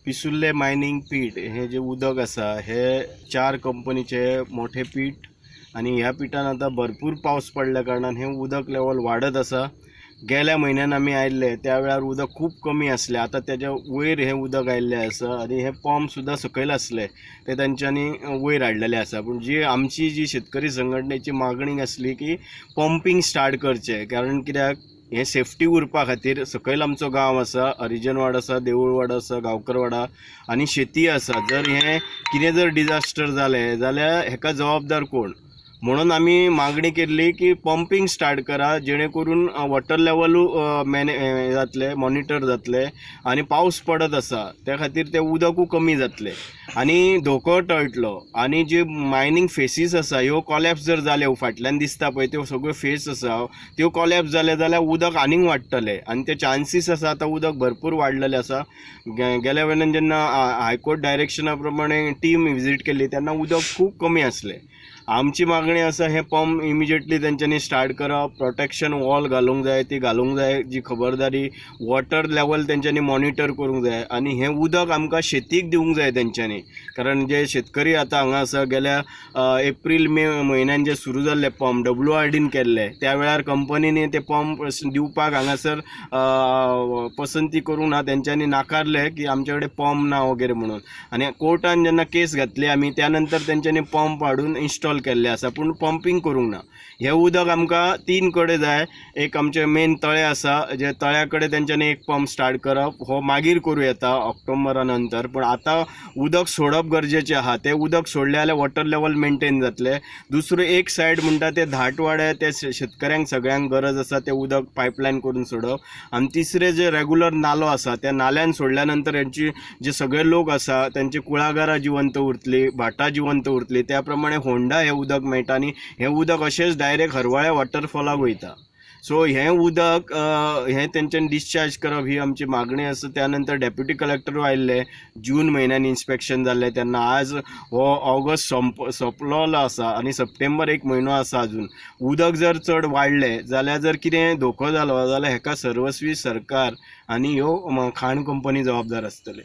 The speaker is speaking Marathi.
पिसुल्ले मायनिंग पीट हे जे उदक आसा हे 4 कंपनीचे मोठे पीट आणि ह्या पिटान आता भरपूर पाऊस पडल्या कारणान हे उदक लेवल वाढत आसा। गेल्या म्हयन्यान आमी आयिल्ले त्या वेळार उदक खूप कमी आसले, आता त्याच्या वयर हे उदक आयिल्लें आसा आणि हे पंप सुद्धा सकयल आसले ते तांच्यांनी वयर हाडलेले आसा। पण जी आमची जी शेतकरी संघटनेची मागणी आसली की पंपिंग स्टार्ट करचे, कारण कित्याक हे सेफ्टी उरपा खातीर सकयल आमचो गांव आसा, हरिजनवाड आसा, देऊळवाड आसा, गांवकरवाडा आनी शेती आसा। जर हे कितें जर डिजास्टर जालें जाल्यार हेका जबाबदार कोण, म्हणून आमी मागणी केल्ली की पंपिंग स्टार्ट करा, जेणे करून वॉटर लेवल जातले, मॉनिटर जातले आणि पाऊस पडत आसा त्या खातीर ते उदकू कमी जातले आणि धोको टळटलो। आणि जे मायनिंग फेसीस आसा ह्यो कॉलॅप्स जर जाल्यो, फाटल्यान दिसता पळय त्यो सगळ्यो फेस आसा त्यो कॉलॅप्स जाले जाल्यार उदक आनीक वाडटलें आणि ते चान्सीस आसा आतां उदक भरपूर वाडलेलें आसा। गेल्या वेळान जेन्ना हायकोर्ट डायरेक्शना प्रमाणे टीम विजीट केल्ली तेन्ना उदक खूब कमी आसलें। आमची मागणी आसा हे पंप इमिजिएटली तेंच्यांनी स्टार्ट करप, प्रोटेक्शन वॉल घालूंक जाय, ती घालूंक जाय, जी खबरदारी वॉटर लेवल तेंच्यांनी मॉनिटर करूंक जाय आणि हे उदक आमकां शेतीक दिवंक जाय तेंच्यांनी। कारण जे शेतकरी आतां हांगा आसा गेल्या एप्रील मे म्हयन्यान जे सुरू जाल्ले पंप WRDन केल्ले त्या वेळार कंपनीनी ते पंप दिवपाक हांगासर पसंती करूंक ना, तेंच्यांनी नाकारले की आमचे कडेन पंप ना वगैरे म्हणून। आणि कोर्टान जेन्ना केस घातली आमी त्यानंतर तेंच्यांनी पंप हाडून इन्स्टॉल केल्ले आसा पण पंपिंग करूंक ना। हे उदक आमकां 3 कडेन जाय, एक आमचे मेन तळे आसा, जे तळ्या कडेन तेंच्यांनी एक पंप स्टार्ट करप हो मागीर करूं येता ऑक्टोबरा नंतर, पण आतां उदक सोडप गरजेचें आहा। ते उदक सोडले जाल्यार वॉटर लेवल मेंटेन जातले। दुसरो एक सायड म्हणटा ते धाटवाडे, ते शेतकऱ्यांक सगळ्यांक गरज आसा ते उदक पायपलायन करून सोडप। आणि तिसरे जे रेग्युलर नालो आसा त्या नाल्यान सोडल्या नंतर यांची जे सगळे लोक आसा त्यांची कुळागरां जिवंत उरतली, भाटां जिवंत उरतली, त्या प्रमाणे होंडा हे उदक मेळटा आणि हे उदक अशेंच डायरेक्ट हरवळ्या वॉटरफॉलाक वयता। सो हे उदक हे तेंच्यांनी डिस्चार्ज करप ही आमची मागणी आसा। त्यानंतर डेप्युटी कलेक्टर आयिल्ले, जून म्हयन्यान इन्स्पेक्शन जाल्लें तेन्ना आज हो ऑगस्ट सोंपलोलो आसा आणि सप्टेंबर एक म्हयनो आसा अजून। उदक जर चड वाडलें जाल्यार जर कितें धोको जालो जाल्यार हेका सर्वस्वी सरकार आणि ह्यो खाण कंपनी जबाबदार आसतले।